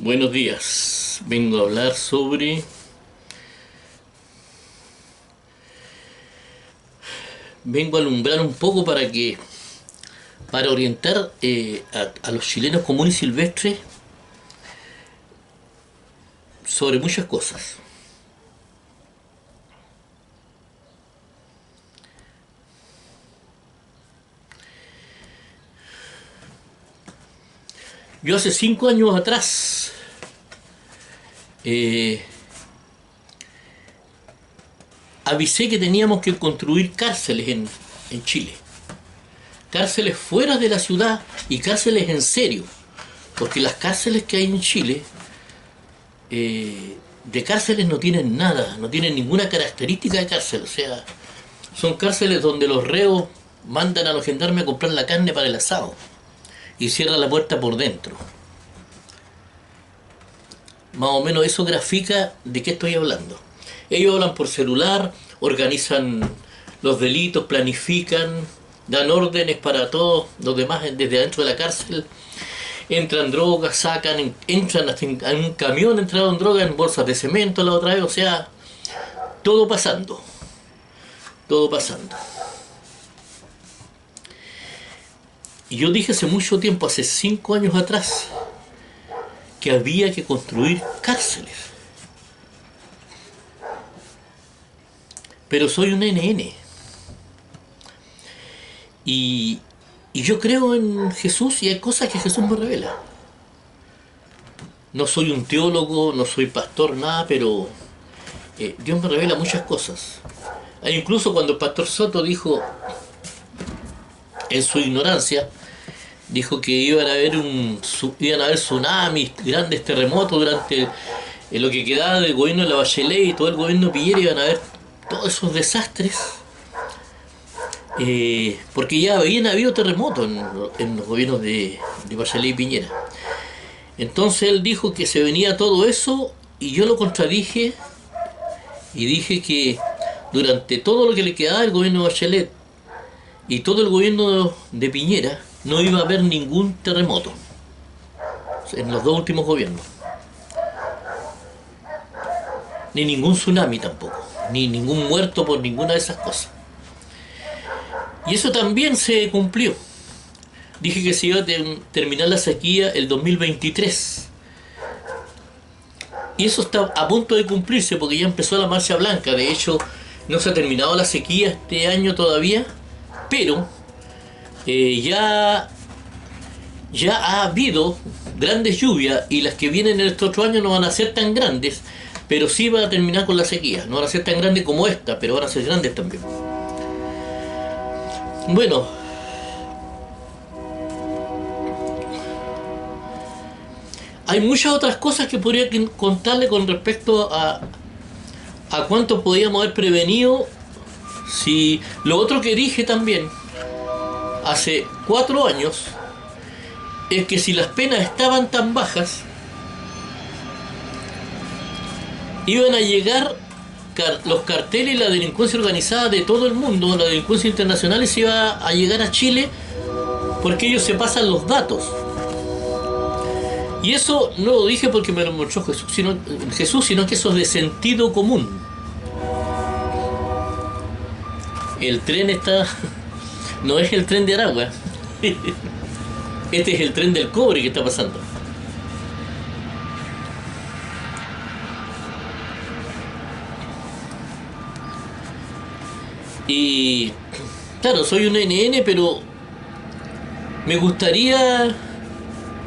Buenos días, vengo a hablar sobre... Vengo a alumbrar un poco para orientar a los chilenos comunes y silvestres sobre muchas cosas. Yo hace 5 años atrás avisé que teníamos que construir cárceles en Chile. Cárceles fuera de la ciudad y cárceles en serio. Porque las cárceles que hay en Chile, de cárceles no tienen nada, no tienen ninguna característica de cárcel. O sea, son cárceles donde los reos mandan a los gendarmes a comprar la carne para el asado y cierran la puerta por dentro. Más o menos eso grafica de qué estoy hablando. Ellos hablan por celular, organizan los delitos, planifican, dan órdenes para todos los demás desde adentro de la cárcel. Entran drogas, sacan, entran hasta en un camión, entraron drogas en bolsas de cemento la otra vez. O sea, todo pasando. Todo pasando. Y yo dije hace mucho tiempo, hace 5 años atrás, que había que construir cárceles. Pero soy un NN. Y yo creo en Jesús y hay cosas que Jesús me revela. No soy un teólogo, no soy pastor, nada, pero Dios me revela muchas cosas. Incluso cuando el pastor Soto dijo, en su ignorancia, dijo que iban a haber tsunamis, grandes terremotos durante lo que quedaba del gobierno de la Bachelet y todo el gobierno de Piñera, iban a haber todos esos desastres, porque ya habían habido terremotos en los gobiernos de Bachelet y Piñera. Entonces él dijo que se venía todo eso y yo lo contradije y dije que durante todo lo que le quedaba del gobierno de Bachelet y todo el gobierno de Piñera no iba a haber ningún terremoto en los dos últimos gobiernos, ni ningún tsunami tampoco, ni ningún muerto por ninguna de esas cosas. Y eso también se cumplió. Dije que se iba a terminar la sequía el 2023 y eso está a punto de cumplirse porque ya empezó la marcha blanca. De hecho, no se ha terminado la sequía este año todavía, pero ya ha habido grandes lluvias y las que vienen en este otro año no van a ser tan grandes, pero sí va a terminar con la sequía. No van a ser tan grandes como esta, pero van a ser grandes también. Bueno, hay muchas otras cosas que podría contarle con respecto a cuánto podíamos haber prevenido. Si lo otro que dije también hace 4 años es que si las penas estaban tan bajas, iban a llegar los carteles y la delincuencia organizada de todo el mundo, la delincuencia internacional, se iba a llegar a Chile porque ellos se pasan los datos. Y eso no lo dije porque me lo mostró Jesús, sino que eso es de sentido común. El tren está... no es el tren de Aragua. Este es el tren del cobre que está pasando. Y claro, soy un NN, pero me gustaría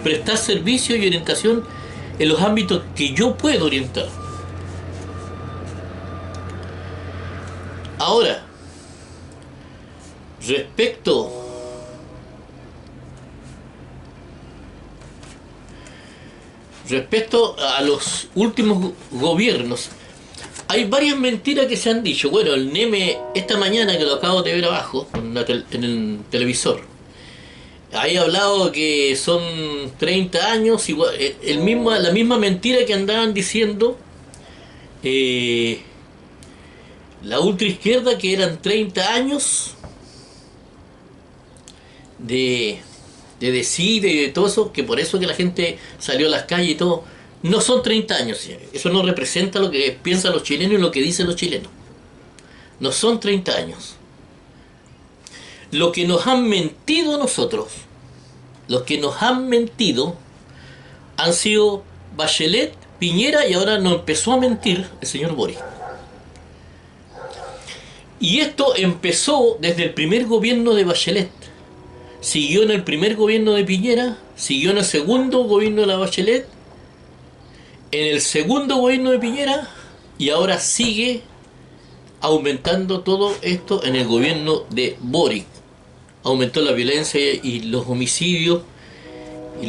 prestar servicio y orientación en los ámbitos que yo puedo orientar. Ahora, respecto a los últimos gobiernos, hay varias mentiras que se han dicho. Bueno, el Neme esta mañana, que lo acabo de ver abajo en el televisor, ahí ha hablado que son 30 años, igual, la misma mentira que andaban diciendo la ultraizquierda, que eran 30 años de decir y de todo eso, que por eso que la gente salió a las calles y todo. No son 30 años, señores. Eso no representa lo que piensan los chilenos y lo que dicen los chilenos. No son 30 años. Lo que nos han mentido a nosotros, los que nos han mentido, han sido Bachelet, Piñera, y ahora nos empezó a mentir el señor Boric. Y esto empezó desde el primer gobierno de Bachelet. Siguió en el primer gobierno de Piñera, siguió en el segundo gobierno de la Bachelet, en el segundo gobierno de Piñera, y ahora sigue aumentando todo esto en el gobierno de Boric. Aumentó la violencia y los homicidios y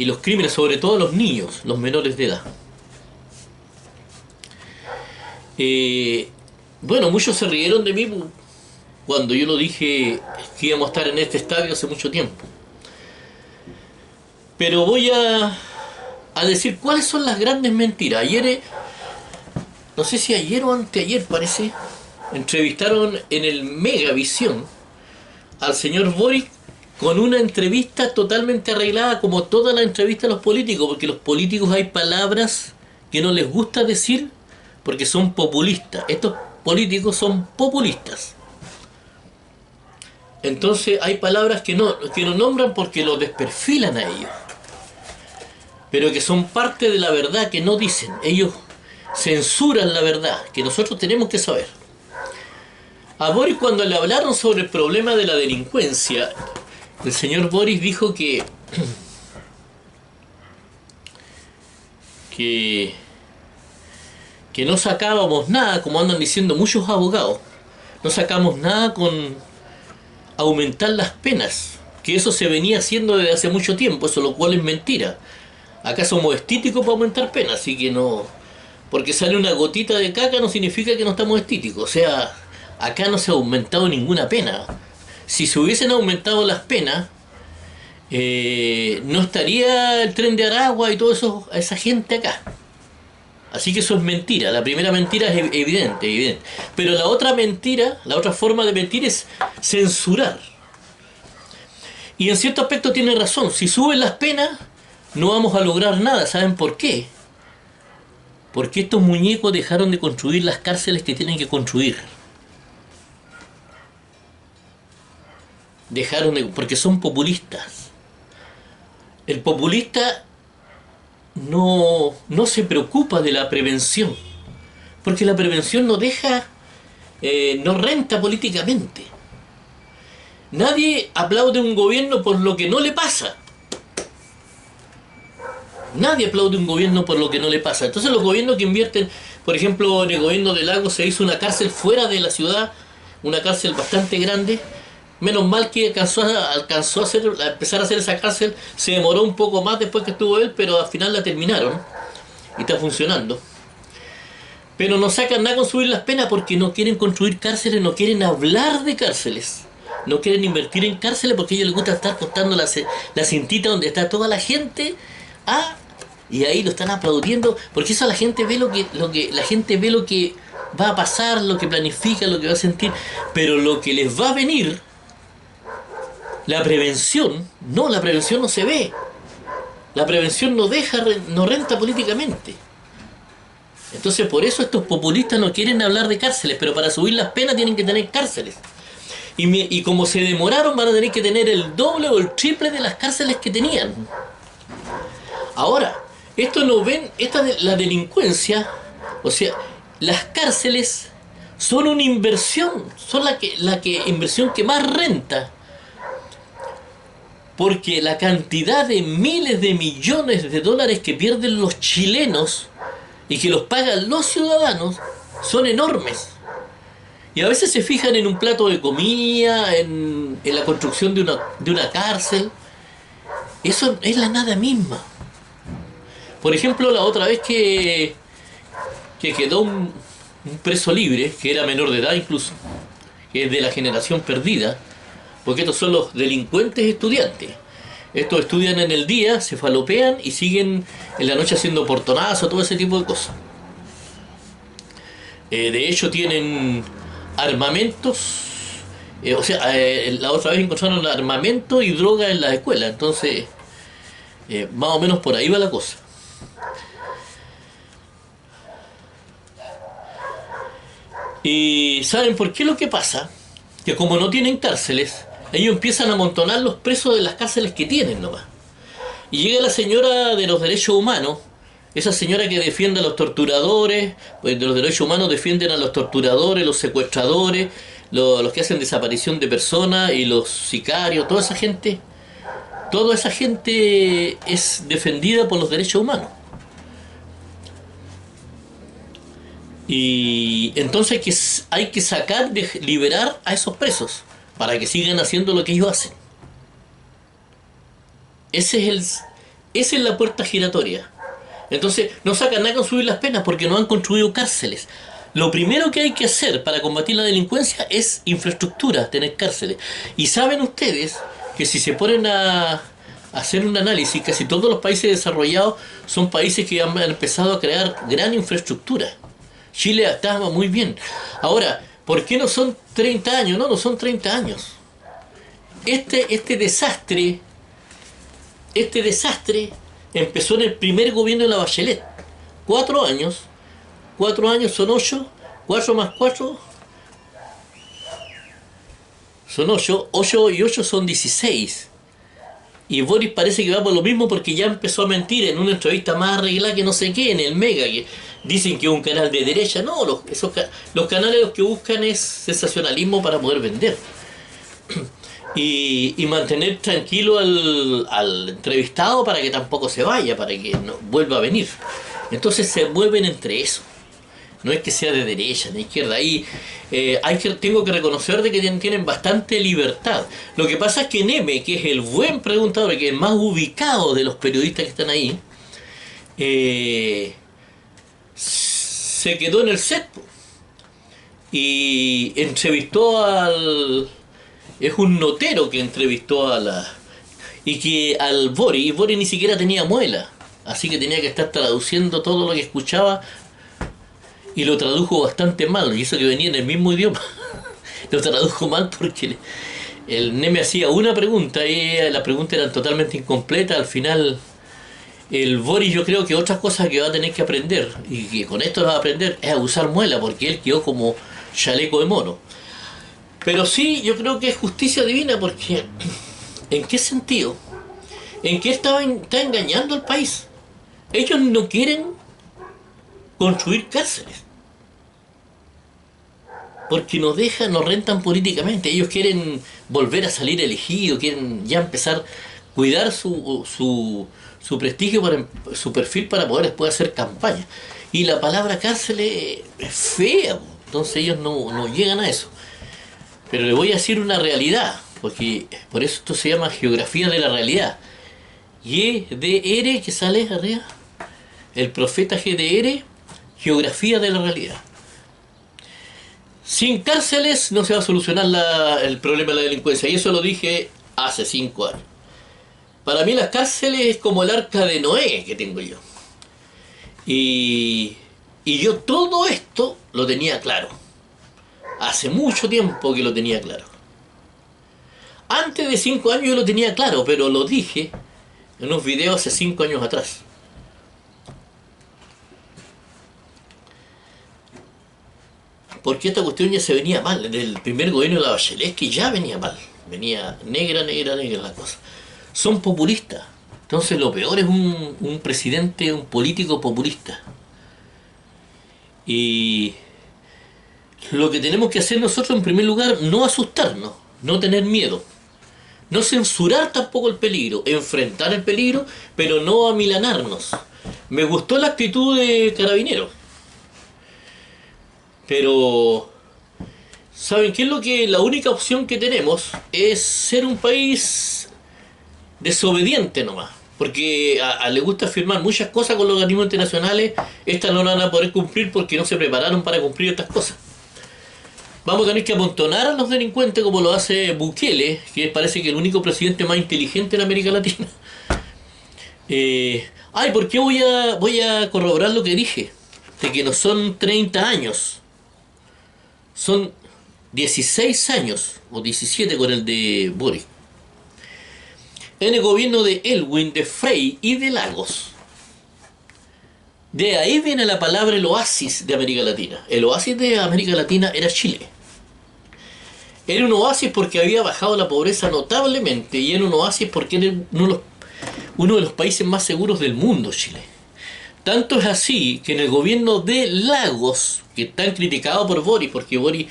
los crímenes, sobre todo a los niños, los menores de edad. Bueno, muchos se rieron de mí cuando yo lo dije que íbamos a estar en este estadio hace mucho tiempo. Pero voy a decir cuáles son las grandes mentiras. Ayer, no sé si ayer o anteayer parece, entrevistaron en el Megavisión al señor Boric con una entrevista totalmente arreglada, como toda la entrevista a los políticos, porque los políticos hay palabras que no les gusta decir porque son populistas. Estos políticos son populistas. Entonces hay palabras que no nombran porque los desperfilan a ellos, pero que son parte de la verdad que no dicen. Ellos censuran la verdad que nosotros tenemos que saber. A Boric, cuando le hablaron sobre el problema de la delincuencia, el señor Boric dijo que no sacábamos nada, como andan diciendo muchos abogados, no sacamos nada con aumentar las penas, que eso se venía haciendo desde hace mucho tiempo, eso lo cual es mentira. Acá somos estíticos para aumentar penas, así que no, porque sale una gotita de caca no significa que no estamos estíticos. O sea, acá no se ha aumentado ninguna pena. Si se hubiesen aumentado las penas, no estaría el tren de Aragua y todo eso, a esa gente acá. Así que eso es mentira. La primera mentira es evidente. Pero la otra mentira, la otra forma de mentir es censurar. Y en cierto aspecto tiene razón. Si suben las penas, no vamos a lograr nada. ¿Saben por qué? Porque estos muñecos dejaron de construir las cárceles que tienen que construir. Porque son populistas. El populista no se preocupa de la prevención, porque la prevención no renta políticamente. Nadie aplaude a un gobierno por lo que no le pasa. Nadie aplaude a un gobierno por lo que no le pasa. Entonces los gobiernos que invierten, por ejemplo, en el gobierno de Lagos se hizo una cárcel fuera de la ciudad, una cárcel bastante grande. Menos mal que alcanzó a empezar a hacer esa cárcel. Se demoró un poco más después que estuvo él, pero al final la terminaron y está funcionando. Pero no sacan nada con subir las penas porque no quieren construir cárceles, no quieren hablar de cárceles, no quieren invertir en cárceles porque a ellos les gusta estar cortando la cintita donde está toda la gente. Y ahí lo están aplaudiendo porque eso la gente ve lo que va a pasar, lo que planifica, lo que va a sentir, pero lo que les va a venir. La prevención no se ve. La prevención no renta políticamente. Entonces por eso estos populistas no quieren hablar de cárceles, pero para subir las penas tienen que tener cárceles. Y como se demoraron, van a tener que tener el doble o el triple de las cárceles que tenían. Ahora, la delincuencia, o sea, las cárceles son una inversión, son la inversión que más renta. Porque la cantidad de miles de millones de dólares que pierden los chilenos y que los pagan los ciudadanos son enormes. Y a veces se fijan en un plato de comida, en la construcción de una cárcel. Eso es la nada misma. Por ejemplo, la otra vez que quedó un preso libre, que era menor de edad incluso, que es de la generación perdida, porque estos son los delincuentes estudiantes. Estos estudian en el día, se falopean y siguen en la noche haciendo portonazos, todo ese tipo de cosas. De hecho tienen armamentos, la otra vez encontraron armamento y droga en la escuela. Entonces Más o menos por ahí va la cosa. ¿Y saben por qué lo que pasa? Que como no tienen cárceles, ellos empiezan a amontonar los presos de las cárceles que tienen nomás. Y llega la señora de los derechos humanos, esa señora que defiende a los torturadores, pues de los derechos humanos defienden a los torturadores, los secuestradores, los que hacen desaparición de personas y los sicarios, toda esa gente es defendida por los derechos humanos. Y entonces hay que sacar, liberar a esos presos para que sigan haciendo lo que ellos hacen. Ese es el, esa es la puerta giratoria. Entonces no sacan nada con subir las penas porque no han construido cárceles. Lo primero que hay que hacer para combatir la delincuencia es infraestructura, tener cárceles. Y saben ustedes que si se ponen a hacer un análisis, casi todos los países desarrollados son países que han empezado a crear gran infraestructura. Chile estaba muy bien. Ahora, ¿por qué no son 30 años? No, no son 30 años. Este desastre empezó en el primer gobierno de la Bachelet. 4 años. 4 años son 8. 4 más 4 son 8. 8 y 8 son 16. Y Boris parece que va por lo mismo porque ya empezó a mentir en una entrevista más arreglada que no sé qué, en el Mega, que dicen que es un canal de derecha. No, los canales los que buscan es sensacionalismo para poder vender. Y mantener tranquilo al entrevistado para que tampoco se vaya, para que no vuelva a venir. Entonces se mueven entre eso. No es que sea de derecha, de izquierda. Ahí tengo que reconocer de que tienen bastante libertad. Lo que pasa es que Neme, que es el buen preguntador, que es el más ubicado de los periodistas que están ahí, se quedó en el set y entrevistó es un notero que entrevistó y que al Boris, y Boris ni siquiera tenía muela, así que tenía que estar traduciendo todo lo que escuchaba y lo tradujo bastante mal, y eso que venía en el mismo idioma. Lo tradujo mal porque el Neme hacía una pregunta y las preguntas eran totalmente incompletas. Al final el Boris, yo creo que otras cosas que va a tener que aprender, y que con esto lo va a aprender, es a usar muela, porque él quedó como chaleco de mono. Pero sí, yo creo que es justicia divina, porque ¿en qué sentido? ¿En qué está engañando al país? Ellos no quieren construir cárceles porque nos rentan políticamente. Ellos quieren volver a salir elegidos, quieren ya empezar a cuidar su prestigio, su perfil, para poder después hacer campaña. Y la palabra cárcel es fea, entonces ellos no llegan a eso. Pero le voy a decir una realidad, porque por eso esto se llama geografía de la realidad. GDR, que sale arriba, el profeta GDR, geografía de la realidad. Sin cárceles no se va a solucionar el problema de la delincuencia, y eso lo dije hace 5 años. Para mí las cárceles es como el arca de Noé que tengo yo. Y yo todo esto lo tenía claro. Hace mucho tiempo que lo tenía claro. Antes de 5 años yo lo tenía claro, pero lo dije en unos videos hace 5 años atrás. Porque esta cuestión ya se venía mal. En el primer gobierno de la Bachelet, que ya venía mal. Venía negra la cosa. Son populistas. Entonces lo peor es un presidente, un político populista. Y lo que tenemos que hacer nosotros, en primer lugar, no asustarnos, no tener miedo, no censurar tampoco el peligro, enfrentar el peligro, pero no amilanarnos. Me gustó la actitud de Carabineros, pero ¿saben qué es la única opción que tenemos? Es ser un país desobediente nomás, porque le gusta firmar muchas cosas con los organismos internacionales. Estas no las van a poder cumplir porque no se prepararon para cumplir estas cosas. Vamos a tener que amontonar a los delincuentes como lo hace Bukele, que parece que es el único presidente más inteligente en América Latina. ¿Por qué voy a corroborar lo que dije? De que no son 30 años, son 16 años, o 17 con el de Boris. en el gobierno de Elwin, de Frey y de Lagos. De ahí viene la palabra el oasis de América Latina. El oasis de América Latina era Chile. Era un oasis porque había bajado la pobreza notablemente, y era un oasis porque era uno de los países más seguros del mundo, Chile. Tanto es así que en el gobierno de Lagos, que es tan criticado por Boris, porque Boris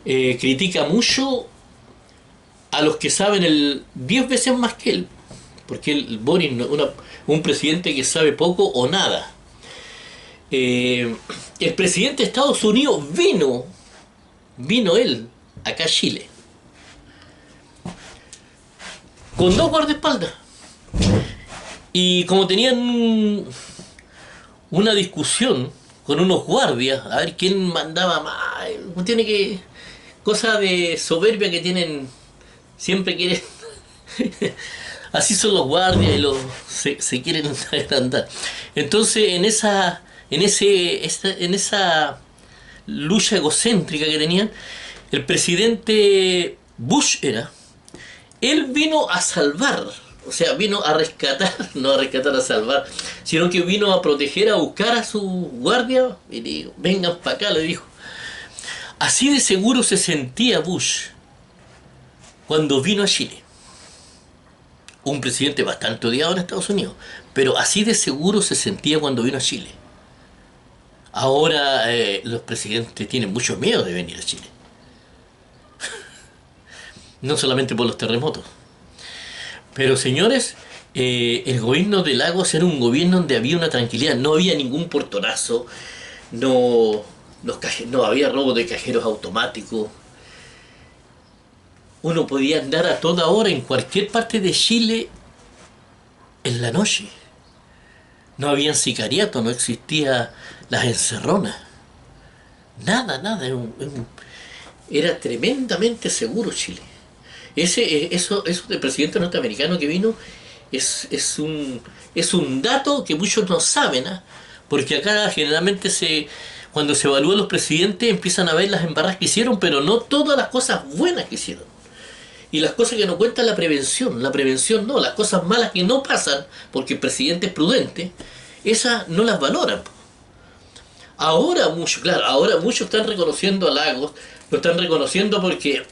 critica mucho a los que saben 10 veces más que él, porque Boris no es un presidente que sabe poco o nada. El presidente de Estados Unidos vino él acá a Chile con 2 guardaespaldas, y como tenían una discusión con unos guardias a ver quién mandaba más, tiene que cosa de soberbia que tienen, siempre quieren así son los guardias, y se quieren agrandar. Entonces en esa lucha egocéntrica que tenían, el presidente Bush él vino a salvar, o sea, vino a rescatar, no a rescatar, a salvar, sino que vino a proteger, a buscar a su guardia, y le dijo, vengan para acá, le dijo. Así de seguro se sentía Bush cuando vino a Chile. Un presidente bastante odiado en Estados Unidos, pero así de seguro se sentía cuando vino a Chile. Ahora los presidentes tienen mucho miedo de venir a Chile. No solamente por los terremotos. Pero señores, el gobierno de Lagos era un gobierno donde había una tranquilidad. No había ningún portonazo, no había robo de cajeros automáticos. Uno podía andar a toda hora en cualquier parte de Chile en la noche. No había sicariato, no existía las encerronas. Nada. Era tremendamente seguro Chile. Eso del presidente norteamericano que vino es un dato que muchos no saben, porque acá generalmente cuando se evalúan los presidentes empiezan a ver las embarradas que hicieron, pero no todas las cosas buenas que hicieron. Y las cosas que no cuentan, la prevención no, las cosas malas que no pasan porque el presidente es prudente, esas no las valoran. Ahora muchos están reconociendo a Lagos, lo están reconociendo porque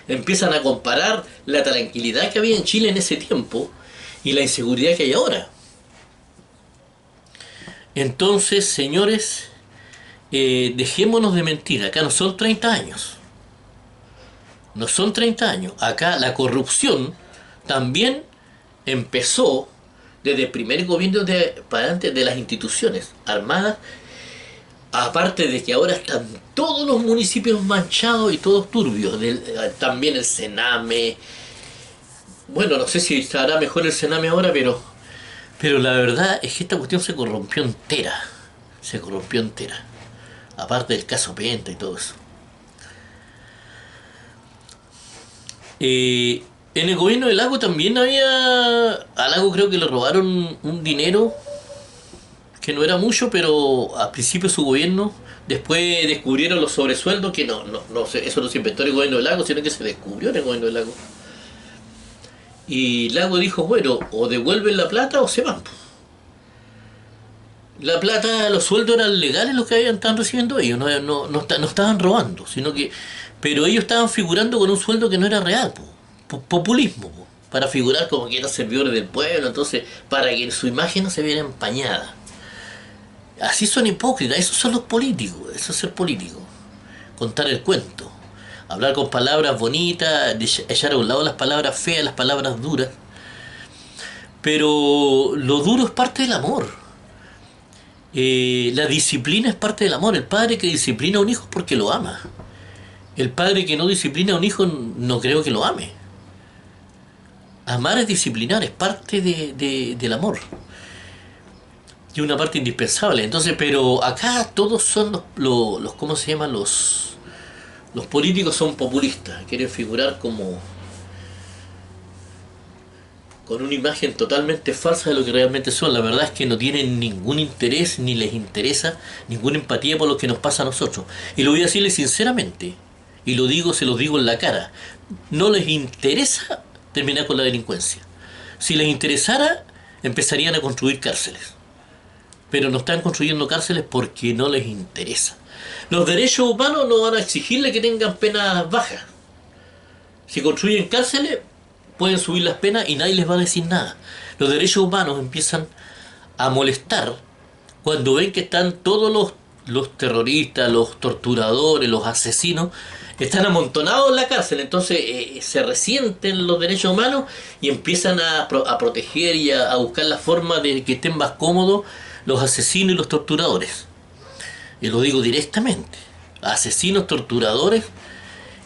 empiezan a comparar la tranquilidad que había en Chile en ese tiempo y la inseguridad que hay ahora. Entonces, señores, dejémonos de mentir, acá no son 30 años. No son 30 años. Acá la corrupción también empezó desde el primer gobierno para antes de las instituciones armadas. Aparte de que ahora están todos los municipios manchados y todos turbios. También el Sename. Bueno, no sé si estará mejor el Sename ahora, pero la verdad es que esta cuestión se corrompió entera. Aparte del caso Penta y todo eso. En el gobierno de Lago también a Lago creo que le robaron un dinero que no era mucho, pero al principio de su gobierno, después descubrieron los sobresueldos, que no eso no se inventó en el gobierno de Lago, sino que se descubrió en el gobierno de Lago. Y Lago dijo, bueno, o devuelven la plata o se van. La plata, los sueldos eran legales los que estaban recibiendo ellos, no estaban robando, pero ellos estaban figurando con un sueldo que no era real, populismo, para figurar como que eran servidores del pueblo, entonces para que su imagen no se viera empañada. Así son hipócritas, esos son los políticos, eso es ser político, contar el cuento, hablar con palabras bonitas, echar a un lado las palabras feas, las palabras duras, pero lo duro es parte del amor. La disciplina es parte del amor. El padre que disciplina a un hijo es porque lo ama. El padre que no disciplina a un hijo no creo que lo ame. Amar es disciplinar, es parte del amor. Y una parte indispensable. Entonces, pero acá todos son los ¿cómo se llaman? Los políticos son populistas, quieren figurar con una imagen totalmente falsa de lo que realmente son. La verdad es que no tienen ningún interés, ni les interesa ninguna empatía por lo que nos pasa a nosotros. Y lo voy a decirles sinceramente, y se los digo en la cara, no les interesa terminar con la delincuencia. Si les interesara, empezarían a construir cárceles. Pero no están construyendo cárceles porque no les interesa. Los derechos humanos no van a exigirle que tengan penas bajas. Si construyen cárceles, pueden subir las penas y nadie les va a decir nada. Los derechos humanos empiezan a molestar cuando ven que están todos los terroristas, los torturadores, los asesinos, están amontonados en la cárcel. Entonces se resienten los derechos humanos y empiezan a proteger y a buscar la forma de que estén más cómodos los asesinos y los torturadores. Y lo digo directamente: asesinos, torturadores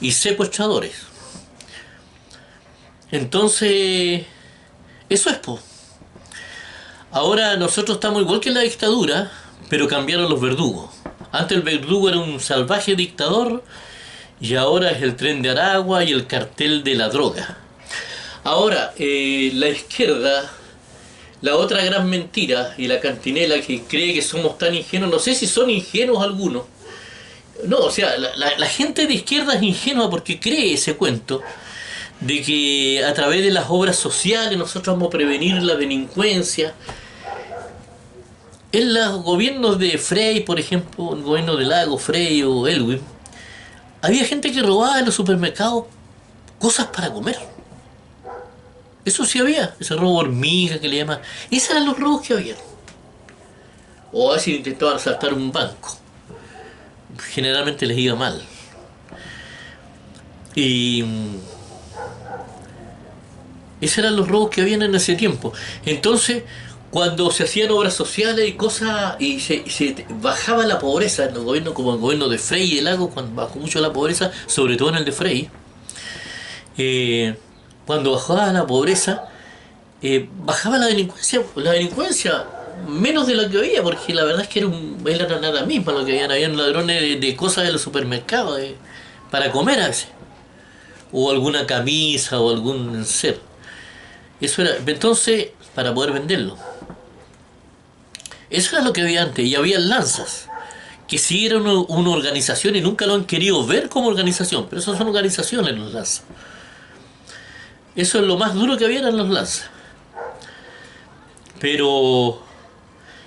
y secuestradores. Entonces, eso es, po. Ahora nosotros estamos igual que en la dictadura, pero cambiaron los verdugos. Antes el verdugo era un salvaje dictador y ahora es el Tren de Aragua y el cartel de la droga. Ahora, la izquierda, la otra gran mentira, y la cantinela que cree que somos tan ingenuos, no sé si son ingenuos algunos. No, o sea, la gente de izquierda es ingenua porque cree ese cuento de que a través de las obras sociales nosotros vamos a prevenir la delincuencia. En los gobiernos de Frei, por ejemplo, el gobierno de Lago, Frei o Elwin, había gente que robaba en los supermercados cosas para comer. Eso sí había, ese robo hormiga que le llaman. Esos eran los robos que había. O a veces intentaban asaltar un banco. Generalmente les iba mal. Y esos eran los robos que habían en ese tiempo. Entonces, cuando se hacían obras sociales y cosas, y se bajaba la pobreza en los gobiernos, como el gobierno de Frei y de Lago, cuando bajó mucho la pobreza, sobre todo en el de Frei, cuando bajaba la pobreza, bajaba la delincuencia menos de lo que había, porque la verdad es que era nada misma lo que habían ladrones de cosas de los supermercados, para comer a veces, o alguna camisa o algún ser. Eso era, entonces, para poder venderlo. Eso era lo que había antes, y había lanzas, que sí eran una organización y nunca lo han querido ver como organización, pero esas son organizaciones, los lanzas. Eso es lo más duro que había, eran los lanzas. Pero,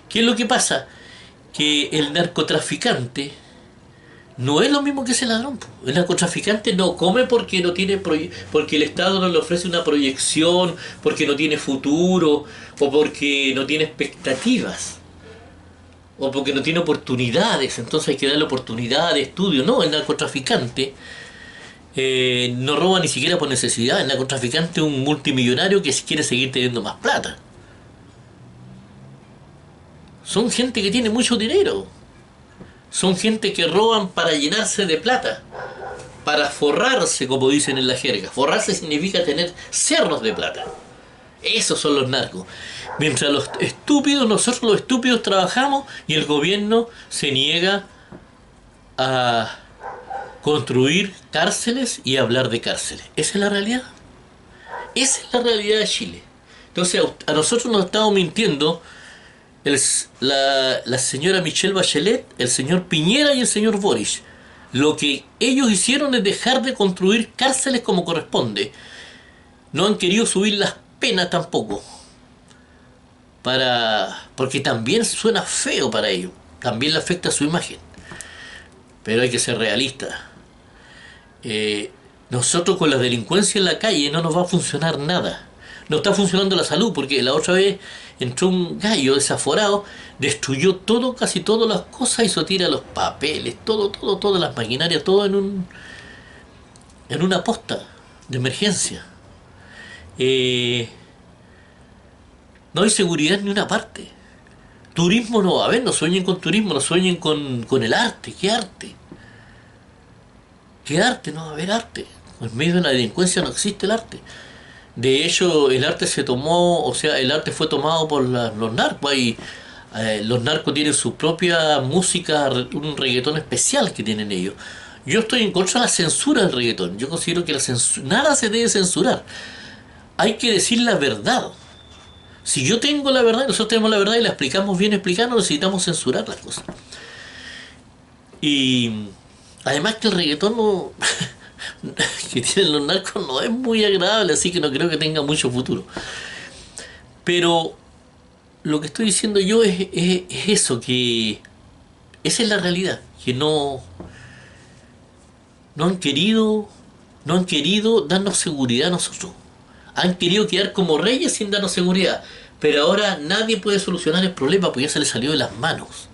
¿qué es lo que pasa? Que el narcotraficante no es lo mismo que ese ladrón. El narcotraficante no come porque no tiene porque el Estado no le ofrece una proyección, porque no tiene futuro, o porque no tiene expectativas, o porque no tiene oportunidades. Entonces hay que darle oportunidad de estudio. No, el narcotraficante no roba ni siquiera por necesidad. El narcotraficante es un multimillonario que quiere seguir teniendo más plata. Son gente que tiene mucho dinero. Son gente que roban para llenarse de plata, para forrarse, como dicen en la jerga. Forrarse significa tener cerros de plata. Esos son los narcos. Mientras nosotros los estúpidos trabajamos y el gobierno se niega a construir cárceles y a hablar de cárceles. Esa es la realidad. Esa es la realidad de Chile. Entonces a nosotros nos estamos mintiendo la señora Michelle Bachelet, el señor Piñera y el señor Boric. Lo que ellos hicieron es dejar de construir cárceles como corresponde. No han querido subir las penas tampoco, porque también suena feo para ellos, también le afecta su imagen. Pero hay que ser realistas. Nosotros con la delincuencia en la calle no nos va a funcionar nada. No está funcionando la salud, porque la otra vez entró un gallo desaforado, destruyó todo, casi todas las cosas, hizo tira los papeles, todas las maquinarias, todo en una posta de emergencia. No hay seguridad en ninguna parte. Turismo no va a haber, no sueñen con turismo, no sueñen con el arte. ¿Qué arte? ¿Qué arte? No va a haber arte. En medio de la delincuencia no existe el arte. De hecho, el arte el arte fue tomado por los narcos. Los narcos tienen su propia música, un reggaetón especial que tienen ellos. Yo estoy en contra de la censura del reggaetón. Yo considero que nada se debe censurar. Hay que decir la verdad. Si yo tengo la verdad, nosotros tenemos la verdad y la explicamos bien explicada, no necesitamos censurar las cosas. Y además que el reggaetón que tienen los narcos no es muy agradable, así que no creo que tenga mucho futuro. Pero lo que estoy diciendo yo es eso, que esa es la realidad, que no han querido, no han querido darnos seguridad a nosotros. Han querido quedar como reyes sin darnos seguridad. Pero ahora nadie puede solucionar el problema porque ya se les salió de las manos.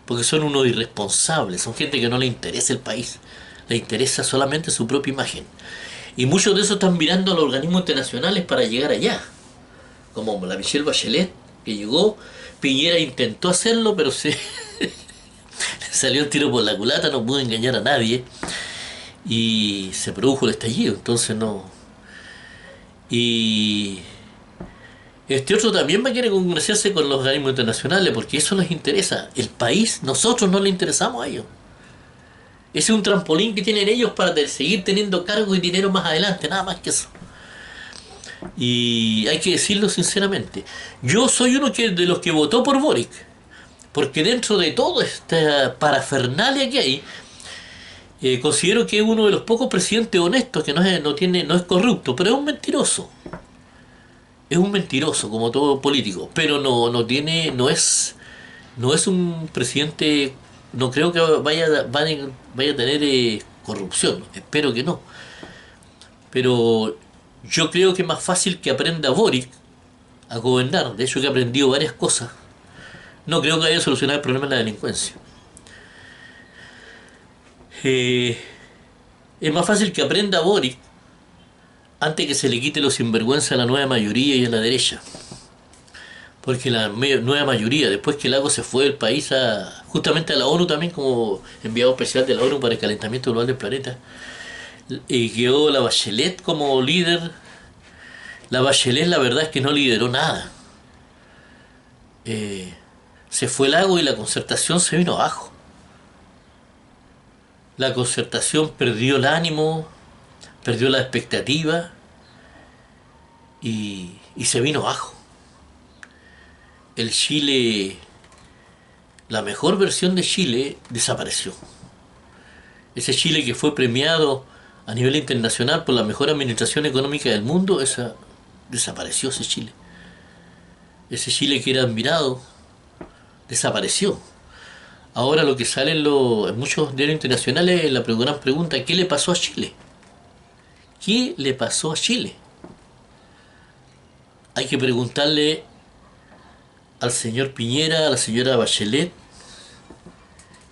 Porque son unos irresponsables, son gente que no le interesa el país, le interesa solamente su propia imagen. Y muchos de esos están mirando a los organismos internacionales para llegar allá. Como la Michelle Bachelet, que llegó, Piñera intentó hacerlo, pero se salió el tiro por la culata, no pudo engañar a nadie. Y se produjo el estallido, entonces no. Y este otro también va a querer congraciarse con los organismos internacionales porque eso les interesa. El país, nosotros no le interesamos a ellos. Ese es un trampolín que tienen ellos para seguir teniendo cargo y dinero más adelante, nada más que eso. Y hay que decirlo sinceramente. Yo soy uno de los que votó por Boric, porque dentro de toda esta parafernalia que hay, considero que es uno de los pocos presidentes honestos que no es corrupto, pero es un mentiroso. Es un mentiroso como todo político, pero no es un presidente. No creo que vaya a tener corrupción, espero que no. Pero yo creo que es más fácil que aprenda Boric a gobernar, de hecho que ha aprendido varias cosas. No creo que vaya a solucionar el problema de la delincuencia. Eh, es más fácil que aprenda Boric antes que se le quite los sinvergüenza a la nueva mayoría y a la derecha. Porque la nueva mayoría, después que Lago se fue del país justamente a la ONU también como enviado especial de la ONU para el calentamiento global del planeta, y quedó la Bachelet como líder. La Bachelet la verdad es que no lideró nada. Se fue Lago y la concertación se vino abajo. La concertación perdió el ánimo, perdió la expectativa y se vino abajo. El Chile, la mejor versión de Chile desapareció. Ese Chile que fue premiado a nivel internacional por la mejor administración económica del mundo, desapareció ese Chile. Ese Chile que era admirado, desapareció. Ahora lo que sale en muchos diarios internacionales es la gran pregunta: ¿qué le pasó a Chile? ¿Qué le pasó a Chile? Hay que preguntarle al señor Piñera, a la señora Bachelet,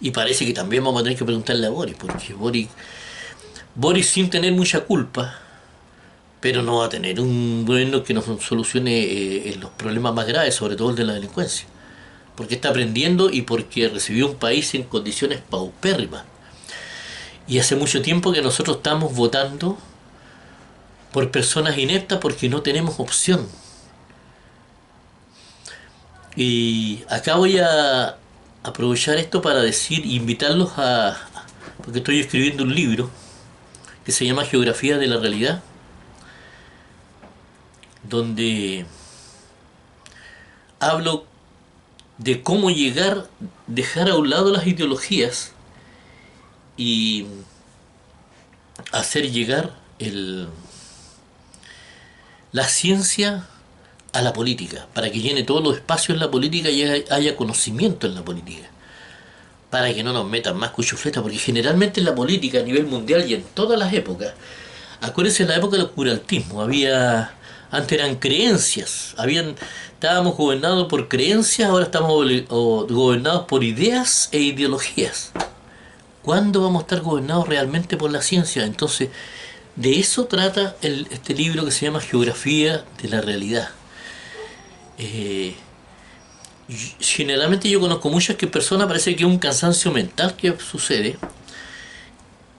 y parece que también vamos a tener que preguntarle a Boris, porque Boris sin tener mucha culpa, pero no va a tener un gobierno que nos solucione los problemas más graves, sobre todo el de la delincuencia, porque está aprendiendo y porque recibió un país en condiciones paupérrimas. Y hace mucho tiempo que nosotros estamos votando por personas ineptas porque no tenemos opción. Y acá voy a aprovechar esto para invitarlos porque estoy escribiendo un libro que se llama Geografía de la Realidad, donde hablo de cómo dejar a un lado las ideologías y hacer llegar la ciencia a la política, para que llene todos los espacios en la política y haya conocimiento en la política, para que no nos metan más cuchufleta, porque generalmente en la política a nivel mundial y en todas las épocas, acuérdense en la época del oscurantismo, antes eran creencias, estábamos gobernados por creencias, ahora estamos gobernados por ideas e ideologías. ¿Cuándo vamos a estar gobernados realmente por la ciencia? Entonces, de eso trata este libro que se llama Geografía de la Realidad. Generalmente yo conozco muchas personas, parece que es un cansancio mental que sucede,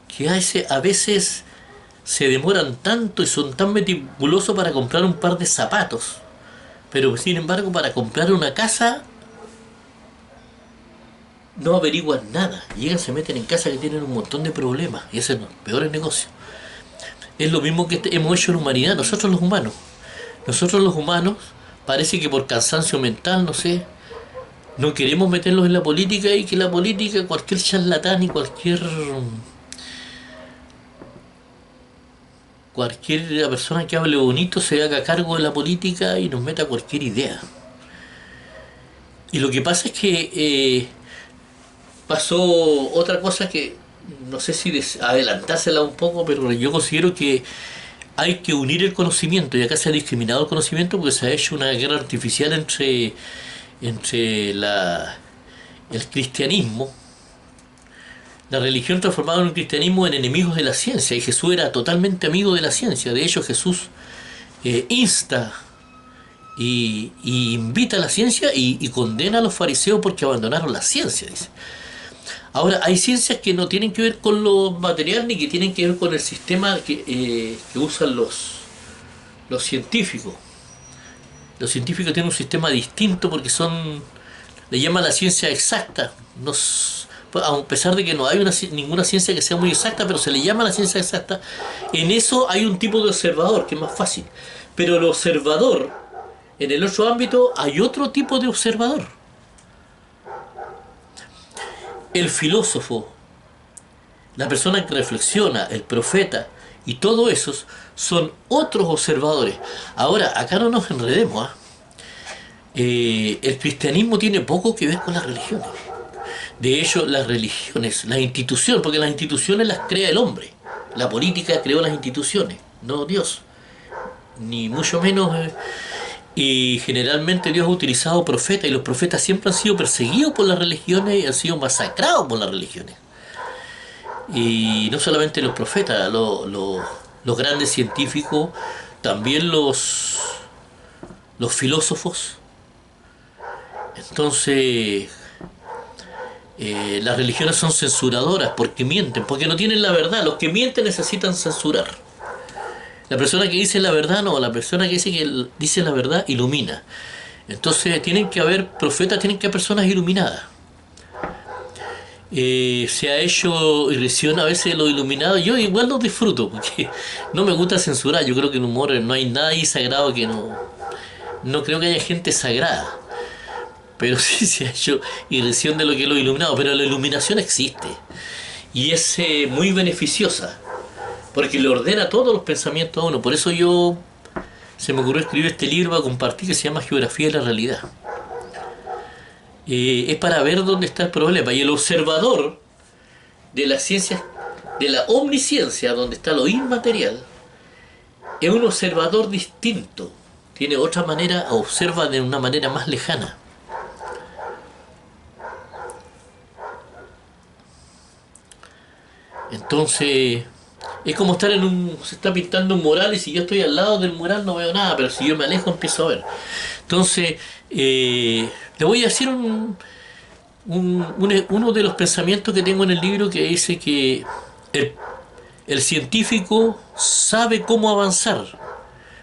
que a veces se demoran tanto y son tan meticulosos para comprar un par de zapatos, pero sin embargo para comprar una casa no averiguan nada, llegan, se meten en casa que tienen un montón de problemas y hacen los peores negocios. Es lo mismo que hemos hecho en la humanidad, nosotros los humanos parece que por cansancio mental, no sé, no queremos meterlos en la política, y que la política, cualquier charlatán y cualquier cualquier persona que hable bonito se haga cargo de la política y nos meta cualquier idea. Y lo que pasa es que pasó otra cosa que no sé si adelantársela un poco, pero yo considero que hay que unir el conocimiento, y acá se ha discriminado el conocimiento porque se ha hecho una guerra artificial entre el cristianismo, la religión transformada en un cristianismo en enemigos de la ciencia, y Jesús era totalmente amigo de la ciencia. De hecho, Jesús insta y invita a la ciencia y condena a los fariseos porque abandonaron la ciencia, dice. Ahora, hay ciencias que no tienen que ver con lo material ni que tienen que ver con el sistema que usan los científicos. Los científicos tienen un sistema distinto porque le llaman la ciencia exacta. A pesar de que no hay ninguna ciencia que sea muy exacta, pero se le llama la ciencia exacta, en eso hay un tipo de observador que es más fácil. Pero el observador, en el otro ámbito, hay otro tipo de observador. El filósofo, la persona que reflexiona, el profeta y todos esos son otros observadores. Ahora, acá no nos enredemos. El cristianismo tiene poco que ver con las religiones. De hecho, las religiones, las instituciones, porque las instituciones las crea el hombre. La política creó las instituciones, no Dios. Ni mucho menos. Y generalmente Dios ha utilizado profetas, y los profetas siempre han sido perseguidos por las religiones y han sido masacrados por las religiones. Y no solamente los profetas, los grandes científicos, también los filósofos. Entonces, las religiones son censuradoras porque mienten, porque no tienen la verdad. Los que mienten necesitan censurar. La persona que dice la verdad no, la persona que dice la verdad ilumina. Entonces tienen que haber profetas, tienen que haber personas iluminadas. Se ha hecho irrisión a veces de los iluminados. Yo igual los disfruto porque no me gusta censurar. Yo creo que en humor no hay nada ahí sagrado, que no creo que haya gente sagrada. Pero sí se ha hecho irrisión de lo que es lo iluminado. Pero la iluminación existe y es muy beneficiosa porque le ordena todos los pensamientos a uno. Por eso se me ocurrió escribir este libro a compartir, que se llama Geografía de la Realidad. Es para ver dónde está el problema. Y el observador de las ciencias, de la omnisciencia, donde está lo inmaterial, es un observador distinto. Tiene otra manera, observa de una manera más lejana. Entonces, es como estar se está pintando un mural, y si yo estoy al lado del mural no veo nada, pero si yo me alejo empiezo a ver. Entonces, le voy a decir uno de los pensamientos que tengo en el libro, que dice que el científico sabe cómo avanzar,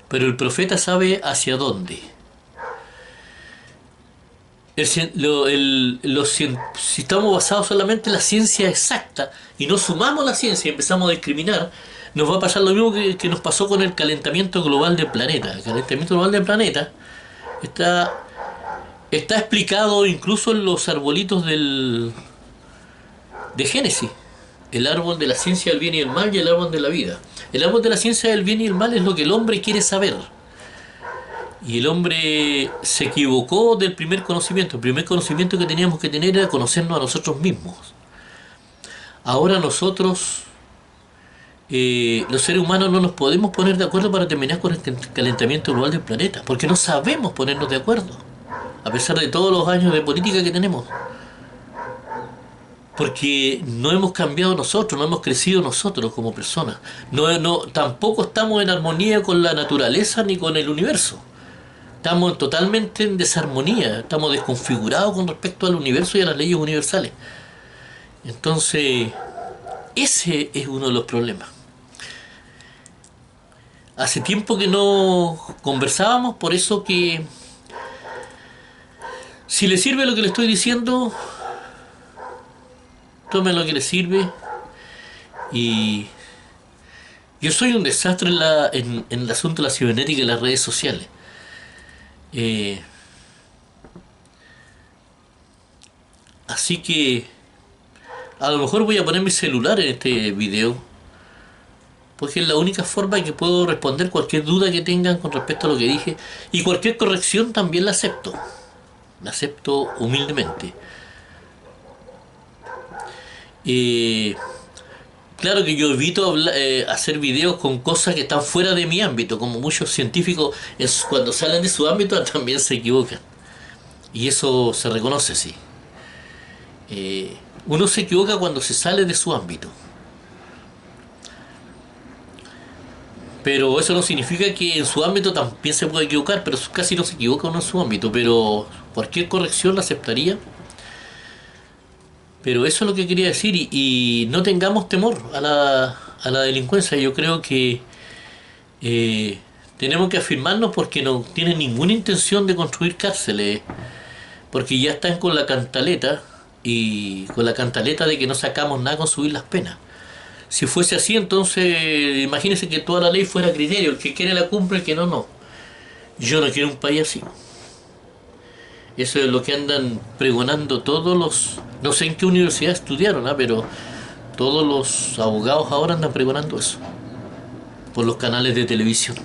pero el profeta sabe hacia dónde. Si estamos basados solamente en la ciencia exacta y no sumamos la ciencia y empezamos a discriminar, nos va a pasar lo mismo que nos pasó con el calentamiento global del planeta. El calentamiento global del planeta está explicado incluso en los arbolitos de Génesis. El árbol de la ciencia del bien y el mal y el árbol de la vida. El árbol de la ciencia del bien y el mal es lo que el hombre quiere saber. Y el hombre se equivocó del primer conocimiento. El primer conocimiento que teníamos que tener era conocernos a nosotros mismos. Ahora nosotros, los seres humanos, no nos podemos poner de acuerdo para terminar con el calentamiento global del planeta, porque no sabemos ponernos de acuerdo, a pesar de todos los años de política que tenemos. Porque no hemos cambiado nosotros, no hemos crecido nosotros como personas. Tampoco estamos en armonía con la naturaleza ni con el universo. Estamos totalmente en desarmonía, estamos desconfigurados con respecto al universo y a las leyes universales. Entonces, ese es uno de los problemas. Hace tiempo que no conversábamos, por eso que si le sirve lo que le estoy diciendo, tome lo que le sirve. Y yo soy un desastre en el asunto de la cibernética y las redes sociales. Así que a lo mejor voy a poner mi celular en este video porque es la única forma en que puedo responder cualquier duda que tengan con respecto a lo que dije, y cualquier corrección también la acepto humildemente. Claro que yo evito hacer videos con cosas que están fuera de mi ámbito, como muchos científicos cuando salen de su ámbito también se equivocan, y eso se reconoce, sí. Uno se equivoca cuando se sale de su ámbito, pero eso no significa que en su ámbito también se pueda equivocar, pero casi no se equivoca uno en su ámbito, pero cualquier corrección la aceptaría. Pero eso es lo que quería decir, y no tengamos temor a la delincuencia. Yo creo que tenemos que afirmarnos porque no tienen ninguna intención de construir cárceles, porque ya están con la cantaleta, y con la cantaleta de que no sacamos nada con subir las penas. Si fuese así, entonces imagínense que toda la ley fuera criterio, el que quiere la cumple, el que no, no. Yo no quiero un país así. Eso es lo que andan pregonando todos los... No sé en qué universidad estudiaron, pero todos los abogados ahora andan pregonando eso por los canales de televisión.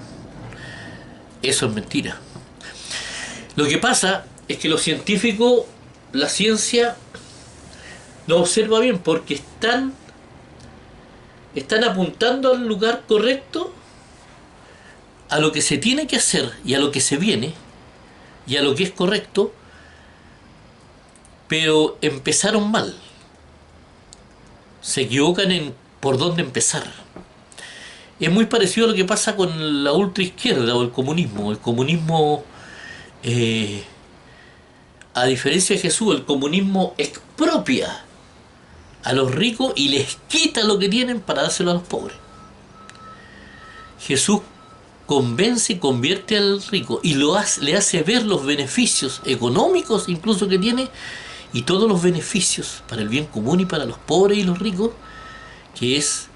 Eso es mentira. Lo que pasa es que los científicos, la ciencia, no observa bien porque están apuntando al lugar correcto, a lo que se tiene que hacer y a lo que se viene y a lo que es correcto, pero empezaron mal. Se equivocan en por dónde empezar. Es muy parecido a lo que pasa con la ultraizquierda o el comunismo. El comunismo, a diferencia de Jesús, el comunismo expropia a los ricos y les quita lo que tienen para dárselo a los pobres. Jesús convence y convierte al rico y le hace ver los beneficios económicos incluso que tiene, y todos los beneficios para el bien común y para los pobres y los ricos, que es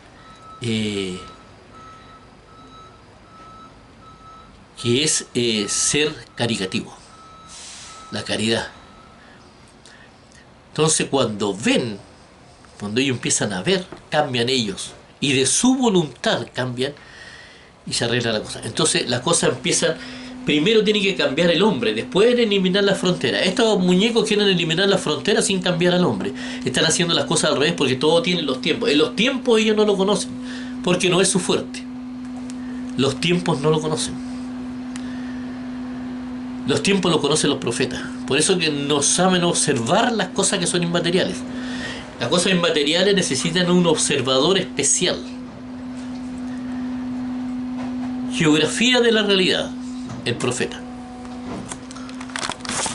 ser caritativo, la caridad. Entonces cuando ellos empiezan a ver, cambian ellos, y de su voluntad cambian, y se arregla la cosa. Entonces las cosas empiezan, primero tiene que cambiar el hombre, después de eliminar la frontera. Estos muñecos quieren eliminar la frontera sin cambiar al hombre. Están haciendo las cosas al revés porque todo tiene los tiempos. En los tiempos ellos no lo conocen, porque no es su fuerte. Los tiempos no lo conocen. Los tiempos lo conocen los profetas. Por eso que no saben observar las cosas que son inmateriales. Las cosas inmateriales necesitan un observador especial. Geografía de la realidad, el profeta.